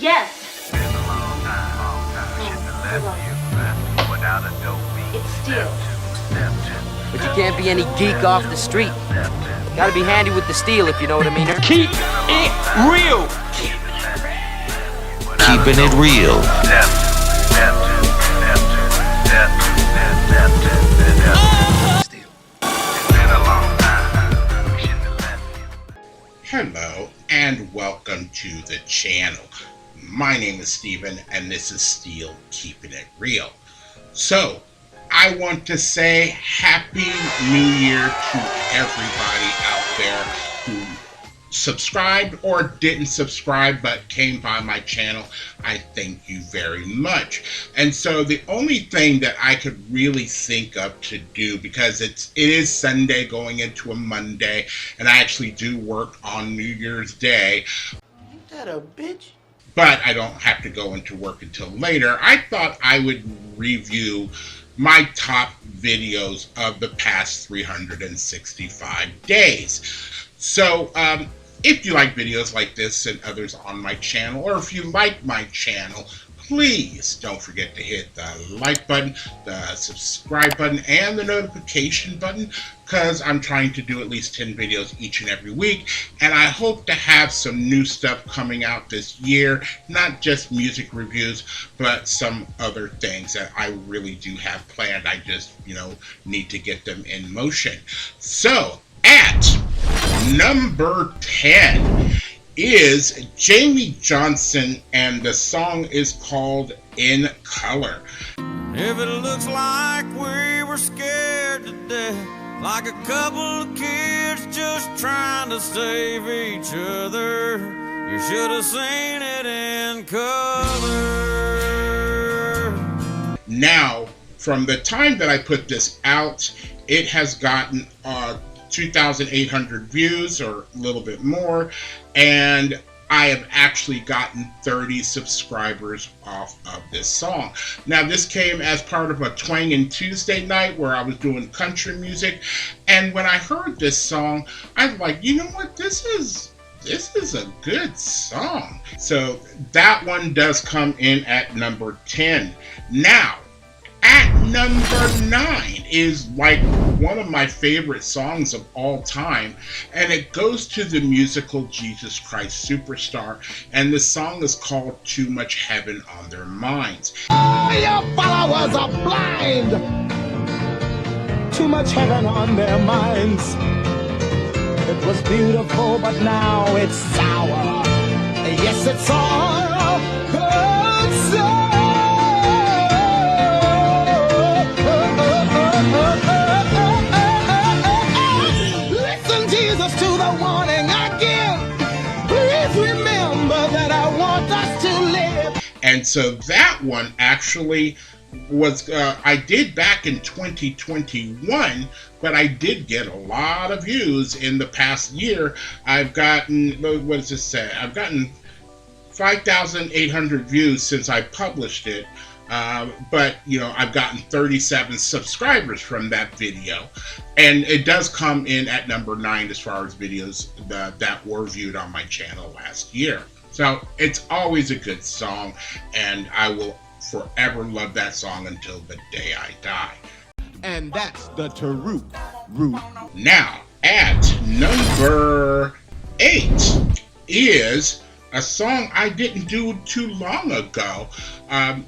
Yes. Been a long time. Shouldn't have left you without a dope beat. It's Steel. Step two. But you can't be any geek off the street. Gotta be handy with the steel, if you know what I mean. Keep it real. Keeping it real. Step two. Step two. Step two. Step two. Step two. Step two. Steel. It's been a long time. Shouldn't have left you. Hello and welcome to the channel. My name is Steven and this is Steel Keeping It Real. So, I want to say Happy New Year to everybody out there who subscribed or didn't subscribe but came by my channel. I thank you very much. And so the only thing that I could really think of to do, because it is Sunday going into a Monday, and I actually do work on New Year's Day. Ain't that a bitch? But I don't have to go into work until later. I thought I would review my top videos of the past 365 days. So, if you like videos like this and others on my channel, or if you like my channel, please don't forget to hit the like button, the subscribe button, and the notification button, because I'm trying to do at least 10 videos each and every week, and I hope to have some new stuff coming out this year, not just music reviews, but some other things that I really do have planned. I just, need to get them in motion. So, at number 10 is Jamey Johnson, and the song is called In Color. If it looks like we were scared to death, like a couple of kids just trying to save each other, you should have seen it in color. Now, from the time that I put this out, it has gotten 2,800 views or a little bit more, and I have actually gotten 30 subscribers off of this song. Now, this came as part of a Twangin' Tuesday night where I was doing country music, and when I heard this song, I was like, you know what, this is a good song. So that one does come in at number 10. Now, at number 9 is like one of my favorite songs of all time, and it goes to the musical Jesus Christ Superstar, and the song is called Too Much Heaven on Their Minds. Your followers are blind. Too much heaven on their minds. It was beautiful, but now it's sour. Yes, it's all good sour. Listen, Jesus, to the warning I give. Please remember that I want us to live. And so that one actually was, I did back in 2021, but I did get a lot of views in the past year. I've gotten, what does this say? I've gotten 5,800 views since I published it. But I've gotten 37 subscribers from that video, and it does come in at number 9 as far as videos that were viewed on my channel last year. So it's always a good song, and I will forever love that song until the day I die. And that's the Taruk root. Now, at number 8 is a song I didn't do too long ago.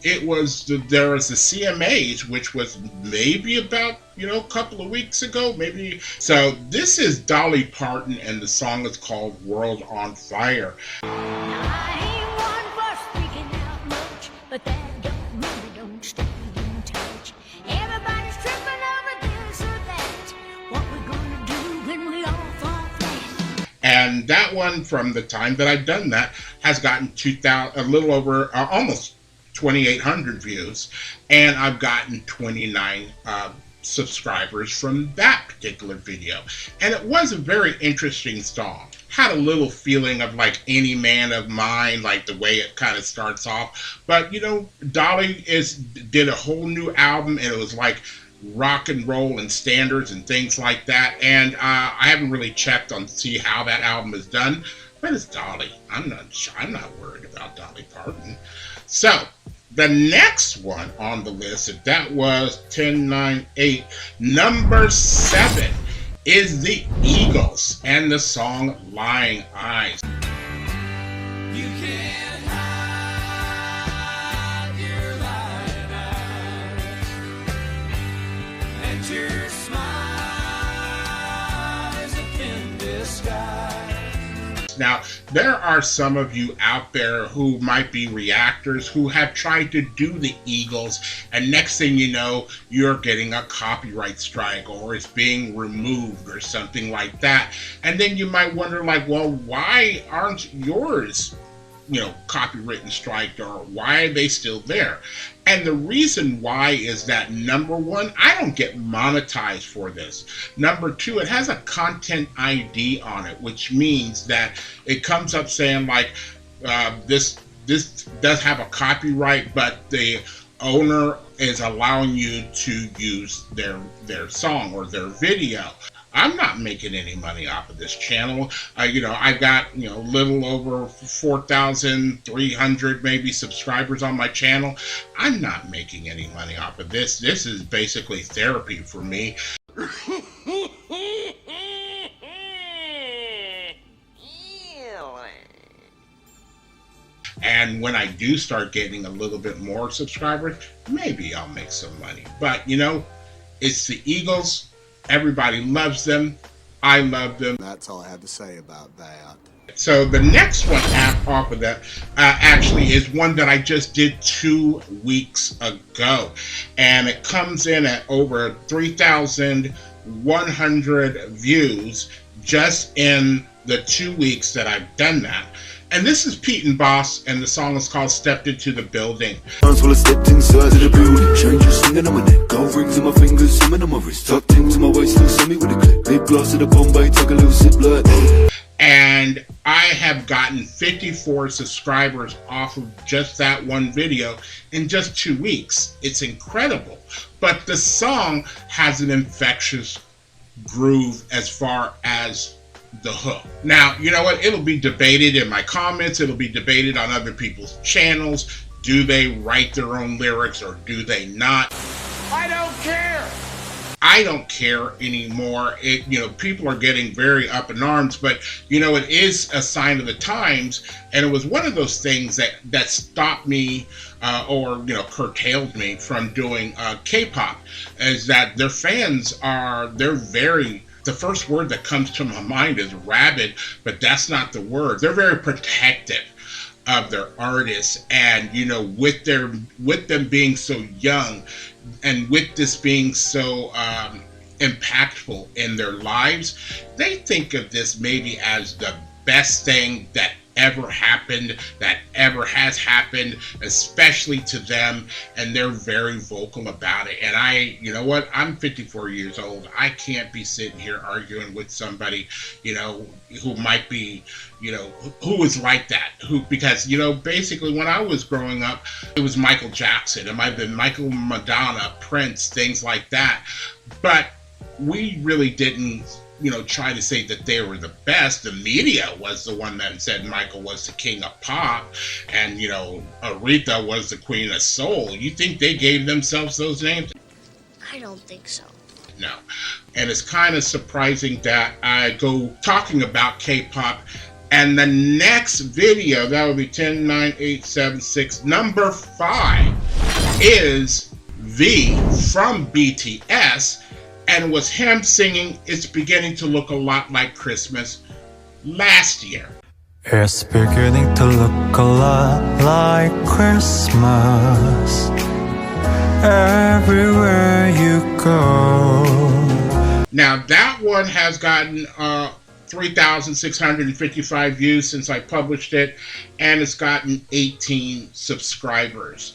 There was the CMAs, which was maybe about, a couple of weeks ago, maybe. So this is Dolly Parton, and the song is called World on Fire. I ain't one for speaking out much, but that don't mean we don't stay in touch. Everybody's tripping over this or that. What we gonna do when we all fall flat? And that one, from the time that I've done that, has gotten 2,000, a little over, almost 2,800 views, and I've gotten 29 subscribers from that particular video. And it was a very interesting song. Had a little feeling of like Any Man of Mine, like the way it kind of starts off. But Dolly did a whole new album, and it was like rock and roll and standards and things like that. And I haven't really checked on see how that album is done. But it's Dolly. I'm not worried about Dolly Parton. So the next one on the list, if that was 10, 9, 8, number 7 is the Eagles and the song Lying Eyes. You can't hide your lying eyes, and your smile is a thin disguise. Now, there are some of you out there who might be reactors who have tried to do the Eagles, and next thing you know, you're getting a copyright strike or it's being removed or something like that. And then you might wonder, like, well, why aren't yours, copyright striked, or why are they still there? And the reason why is that, number one, I don't get monetized for this. Number two, it has a content ID on it, which means that it comes up saying like, this does have a copyright, but the owner is allowing you to use their song or their video. I'm not making any money off of this channel. I've got, a little over 4,300 maybe subscribers on my channel. I'm not making any money off of this. This is basically therapy for me. And when I do start getting a little bit more subscribers, maybe I'll make some money. But, it's the Eagles. Everybody loves them. I love them. That's all I have to say about that. So the next one off of that actually is one that I just did 2 weeks ago. And it comes in at over 3,100 views just in the 2 weeks that I've done that. And this is Pete and Boss, and the song is called Stepped Into the Building. Well, I stepped inside of the building, changes swinging on my neck, gold rings in my fingers, swimming on my wrist, tucked into my waist, still see me with a clip, big glass of the Bombay, took a little sip like. And I have gotten 54 subscribers off of just that one video in just 2 weeks. It's incredible. But the song has an infectious groove as far as the hook. Now, you know what? It'll be debated in my comments. It'll be debated on other people's channels. Do they write their own lyrics or do they not? I don't care. I don't care anymore. People are getting very up in arms, but it is a sign of the times, and it was one of those things that stopped me or curtailed me from doing K-pop, is that their fans they're very. The first word that comes to my mind is rabid, but that's not the word. They're very protective of their artists, and with them being so young, and with this being so impactful in their lives, they think of this maybe as the best thing that ever happened, that ever has happened, especially to them, and they're very vocal about it. And I'm 54 years old. I can't be sitting here arguing with somebody, who might be, who is like that, because basically when I was growing up, it was Michael Jackson, it might have been Michael, Madonna, Prince, things like that, but we really didn't try to say that they were the best. The media was the one that said Michael was the king of pop, and Aretha was the queen of soul. You think they gave themselves those names? I don't think so. No. And it's kind of surprising that I go talking about K-pop, and the next video, that would be 10, 9, 8, 7, 6, number 5, is V from BTS. And it was him singing It's Beginning to Look a Lot Like Christmas last year. It's beginning to look a lot like Christmas everywhere you go. Now that one has gotten 3,655 views since I published it, and it's gotten 18 subscribers.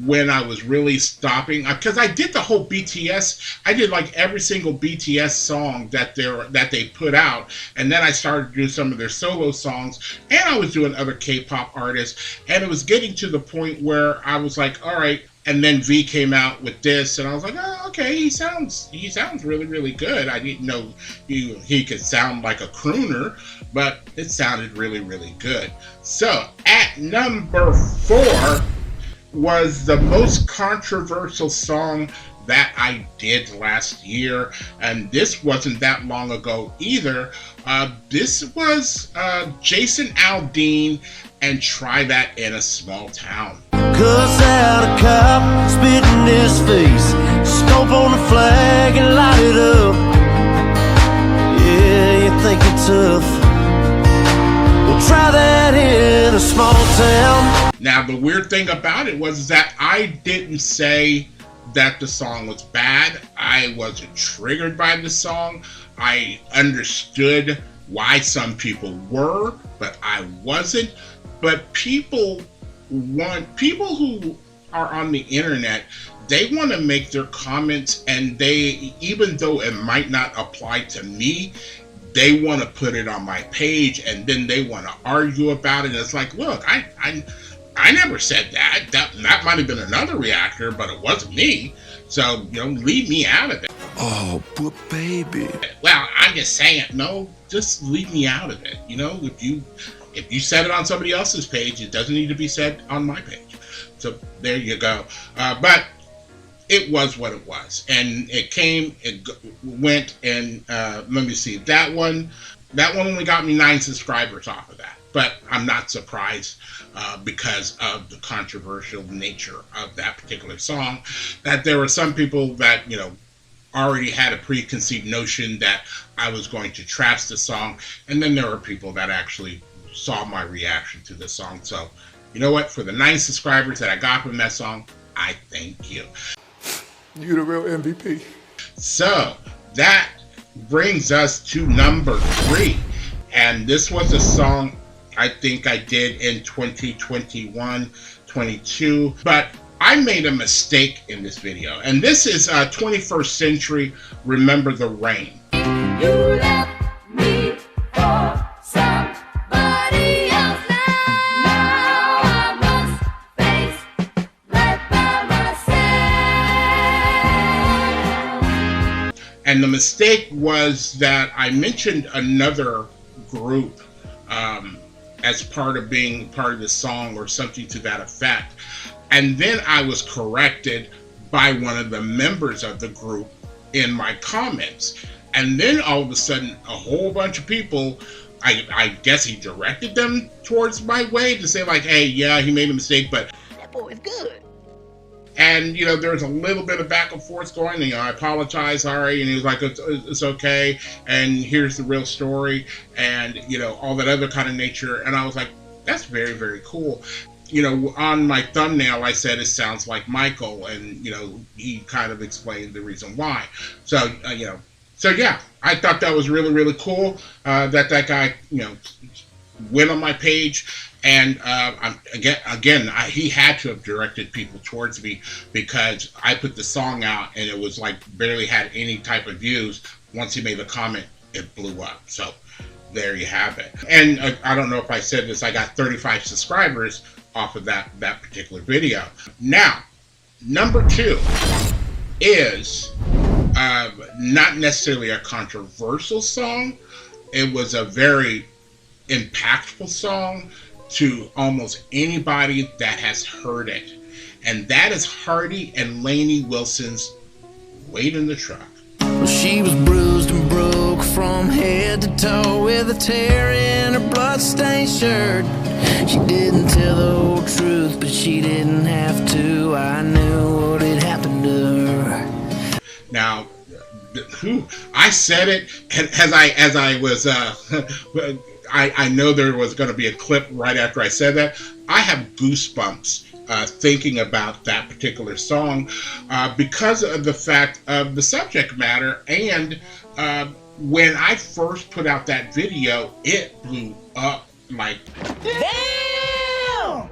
When I was really stopping, because I did the whole BTS, I did like every single BTS song that they put out, and then I started to do some of their solo songs, and I was doing other K-pop artists, and it was getting to the point where I was like, all right, And then V came out with this, and I was like, oh, okay, he sounds really, really good. I didn't know he could sound like a crooner, but it sounded really, really good. So at number 4 was the most controversial song that I did last year, and this wasn't that long ago either. This was Jason Aldean and Try That in a Small Town. Cuss out a cop, spit in his face, stomp on the flag and light it up. Yeah, you think it's tough? Well, try that in a small town. Now, the weird thing about it was that I didn't say that the song was bad. I wasn't triggered by the song. I understood why some people were, but I wasn't. But people who are on the internet, they want to make their comments, and they, even though it might not apply to me, they want to put it on my page, and then they want to argue about it. And it's like, look, I never said that. That might have been another reactor, but it wasn't me. So, leave me out of it. Oh, but baby. Well, I'm just saying, no, just leave me out of it. If you said it on somebody else's page, it doesn't need to be said on my page. So there you go. But it was what it was, and it went, and let me see. That one only got me 9 subscribers off of that. But I'm not surprised because of the controversial nature of that particular song, that there were some people that, already had a preconceived notion that I was going to trash the song. And then there were people that actually saw my reaction to the song. So, you know what? For the 9 subscribers that I got from that song, I thank you. You the real MVP. So, that brings us to number 3. And this was a song I think I did in 2021, 22. But I made a mistake in this video. And this is 21st Century, Remember the Rain. You left me for somebody else. Now I must face life by myself. And the mistake was that I mentioned another group as part of being part of the song or something to that effect. And then I was corrected by one of the members of the group in my comments. And then all of a sudden, a whole bunch of people, I guess he directed them towards my way to say like, hey, yeah, he made a mistake, but that boy is good. And, there was a little bit of back and forth going, and, I apologize, sorry, and he was like, it's okay, and here's the real story, and, all that other kind of nature. And I was like, that's very, very cool. On my thumbnail, I said it sounds like Michael, and, he kind of explained the reason why. So, yeah, I thought that was really, really cool that guy, went on my page. And again, he had to have directed people towards me, because I put the song out and it was like barely had any type of views. Once he made the comment, it blew up. So there you have it. And I don't know if I said this, I got 35 subscribers off of that particular video. Now, number 2 is not necessarily a controversial song. It was a very impactful song to almost anybody that has heard it. And that is Hardy and Lainey Wilson's Wait in the Truck. Well, she was bruised and broke from head to toe, with a tear in her bloodstained shirt. She didn't tell the whole truth, but she didn't have to. I knew what had happened to her. Now, I said it as I was I know there was going to be a clip right after I said that. I have goosebumps thinking about that particular song because of the fact of the subject matter. And when I first put out that video, it blew up like... Damn!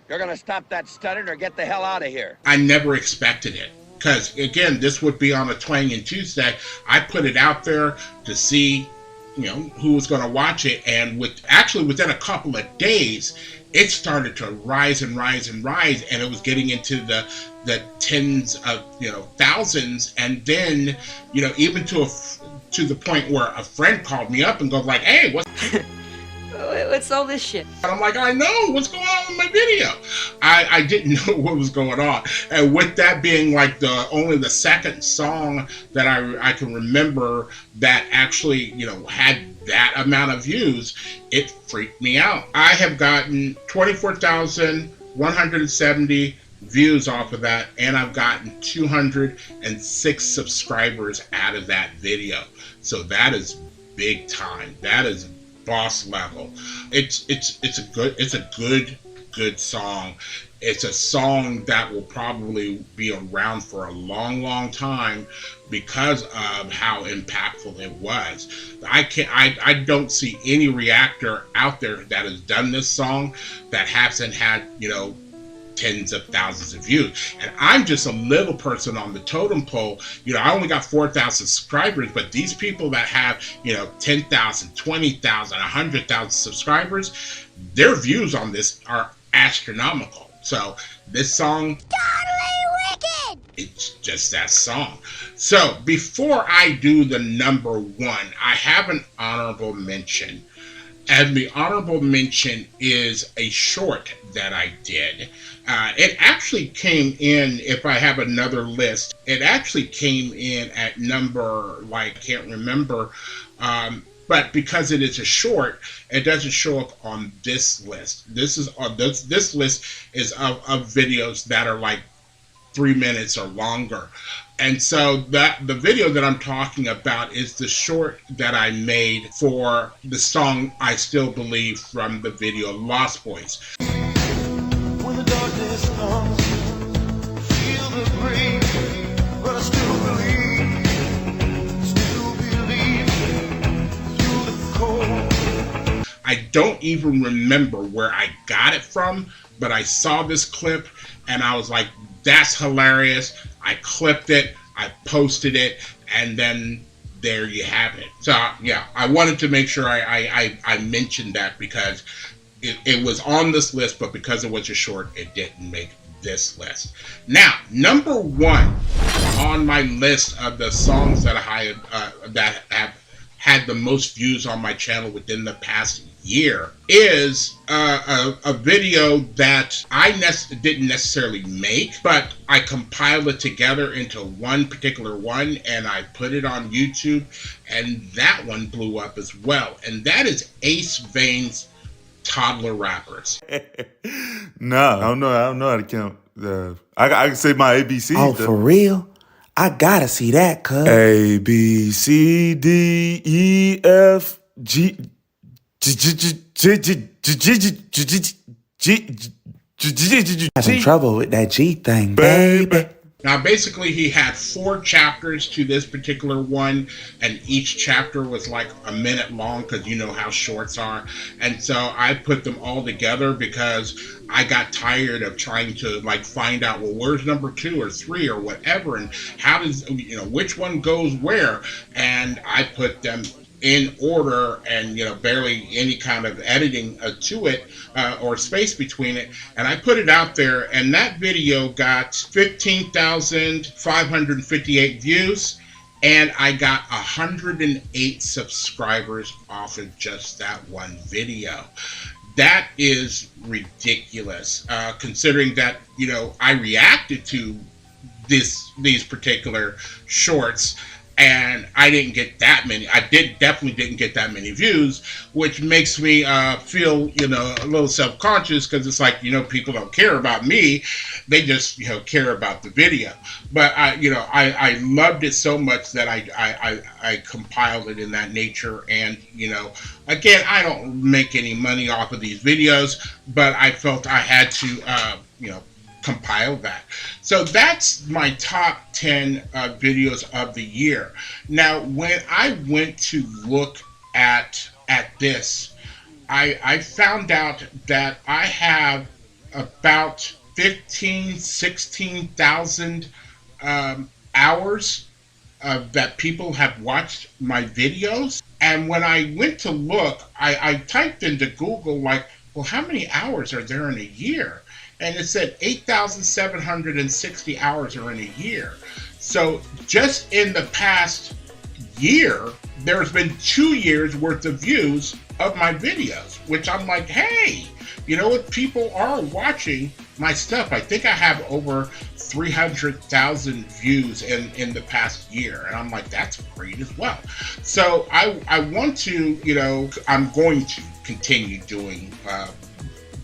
You're going to stop that stuttering or get the hell out of here. I never expected it. Because, again, this would be on a Twang and Tuesday. I put it out there to see who was going to watch it. And within a couple of days, it started to rise and rise and rise, and it was getting into the tens of thousands, and then even to the point where a friend called me up and goes like, "Hey, what's all this shit?" And I'm like, "I know what's going on with my video." I didn't know what was going on, and with that being like only the second song that I can remember that actually had that amount of views, it freaked me out. I have gotten 24,170 views off of that, and I've gotten 206 subscribers out of that video. So that is big time. That is boss level. It's a good song. It's a song that will probably be around for a long time because of how impactful it was. I don't see any reactor out there that has done this song that hasn't had tens of thousands of views. And I'm just a little person on the totem pole. I only got 4,000 subscribers, but these people that have 10,000, 20,000, 100,000 subscribers, their views on this are astronomical. So this song, totally wicked. It's just that song. So before I do the number one, I have an honorable mention. And the honorable mention is a short that I did. It actually came in, if I have another list, it actually came in at number, I can't remember, but because it is a short, it doesn't show up on this list. This list is of videos that are like 3 minutes or longer. And so the video that I'm talking about is the short that I made for the song I Still Believe from the video Lost Boys. When the darkness comes, feel the breeze, but I still believe through the cold. I don't even remember where I got it from, but I saw this clip and I was like, that's hilarious. I clipped it, I posted it, and then there you have it. So yeah, I wanted to make sure I mentioned that because it was on this list, but because it was a short, it didn't make this list. Now, number one on my list of the songs that that have had the most views on my channel within the past year is a video that I didn't necessarily make, but I compiled it together into one particular one and I put it on YouTube, and that one blew up as well, and that is Ace Vane's Toddler Rappers. No, I don't know how to count. I can say my ABC. Oh, for real? I gotta see that, cuz. A, B, C, D, E, F, G, Having trouble with that G thing, baby. Now, basically, he had 4 chapters to this particular one, and each chapter was like a minute long because you know how shorts are. And so I put them all together because I got tired of trying to find out, well, where's number 2 or 3 or whatever, and how does, which one goes where? And I put them in order and barely any kind of editing to it or space between it, and I put it out there, and that video got 15,558 views, and I got 108 subscribers off of just that one video. That is ridiculous, considering that I reacted to these particular shorts, and I didn't get that many. I definitely didn't get that many views, which makes me feel a little self-conscious, because it's like people don't care about me, they just care about the video. But I loved it so much that I compiled it in that nature. And again, I don't make any money off of these videos, but I felt I had to compile that. So that's my top 10 videos of the year. Now, when I went to look at this, I found out that I have about 16,000 hours that people have watched my videos. And when I went to look, I typed into Google, like, well, how many hours are there in a year? And it said 8,760 hours are in a year. So just in the past year, there's been 2 years worth of views of my videos, which I'm like, hey, you know what? People are watching my stuff. I think I have over 300,000 views in the past year. And I'm like, that's great as well. So I want to, you know, I'm going to continue doing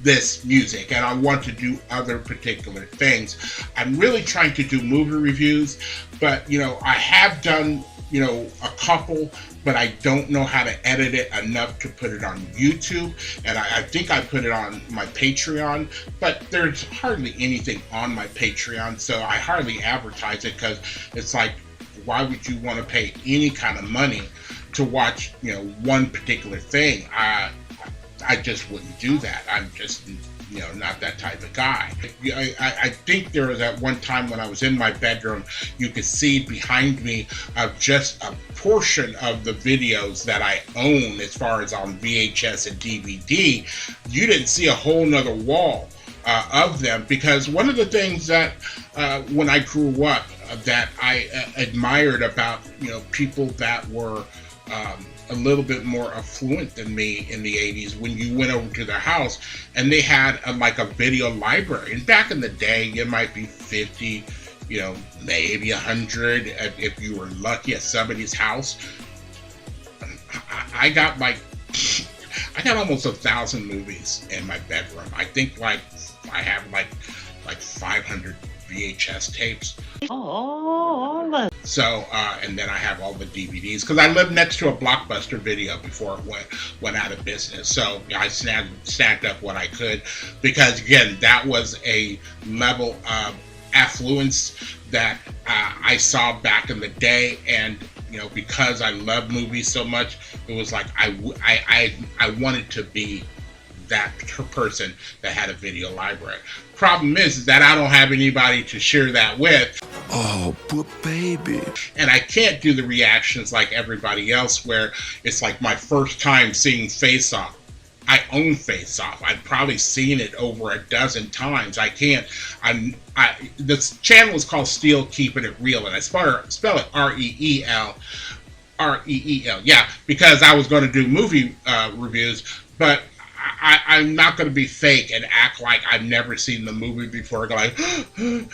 this music, and I want to do other particular things. I'm really trying to do movie reviews, but, you know, I have done, you know, a couple, but I don't know how to edit it enough to put it on YouTube. And I think I put it on my Patreon, but there's hardly anything on my Patreon, so I hardly advertise it, because it's like, why would you want to pay any kind of money to watch, you know, one particular thing? I just wouldn't do that. I'm just, you know, not that type of guy. I think there was at one time when I was in my bedroom, you could see behind me just a portion of the videos that I own as far as on VHS and DVD. You didn't see a whole nother wall of them, because one of the things that when I grew up that I admired about, you know, people that were a little bit more affluent than me in the 80s, when you went over to their house and they had like a video library. And back in the day, it might be 50, you know, maybe 100 if you were lucky at somebody's house. I got almost 1,000 movies in my bedroom. I think like I have like 500 VHS tapes. So, and then I have all the DVDs, because I lived next to a Blockbuster Video before it went out of business. So I snagged up what I could, because again, that was a level of affluence that I saw back in the day. And, you know, because I love movies so much, it was like I wanted to be that person that had a video library. Problem is that I don't have anybody to share that with. Oh, but baby. And I can't do the reactions like everybody else, where it's like my first time seeing Face Off. I own Face Off. I've probably seen it over a dozen times. I can't. This channel is called Steel Keeping It Real, and I spell it R-E-E-L. R-E-E-L. Yeah, because I was going to do movie reviews, but I'm not going to be fake and act like I've never seen the movie before. Go like, you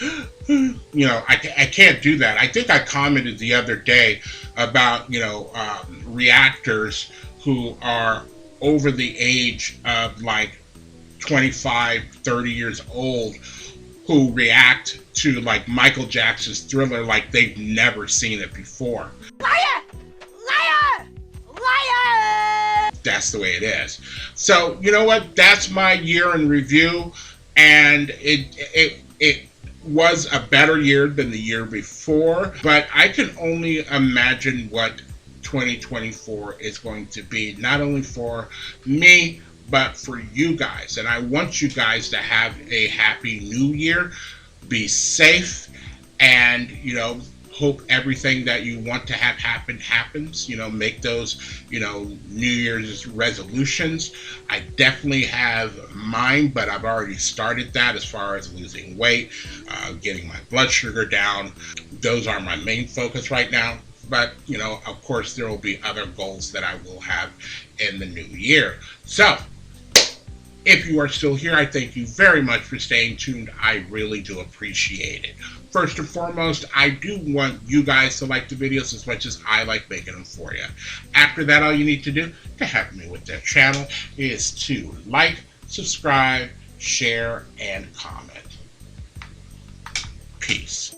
know, I can't do that. I think I commented the other day about, you know, reactors who are over the age of like 25, 30 years old, who react to like Michael Jackson's Thriller like they've never seen it before. Liar! Liar! Liar! That's the way it is. So, you know what? That's my year in review, and it was a better year than the year before, but I can only imagine what 2024 is going to be, not only for me, but for you guys. And I want you guys to have a happy new year, be safe, and, you know, hope everything that you want to have happen happens. You know, make those, you know, New Year's resolutions. I definitely have mine, but I've already started that as far as losing weight, getting my blood sugar down. Those are my main focus right now. But, you know, of course, there will be other goals that I will have in the new year. So, if you are still here, I thank you very much for staying tuned. I really do appreciate it. First and foremost, I do want you guys to like the videos as much as I like making them for you. After that, all you need to do to help me with that channel is to like, subscribe, share, and comment. Peace.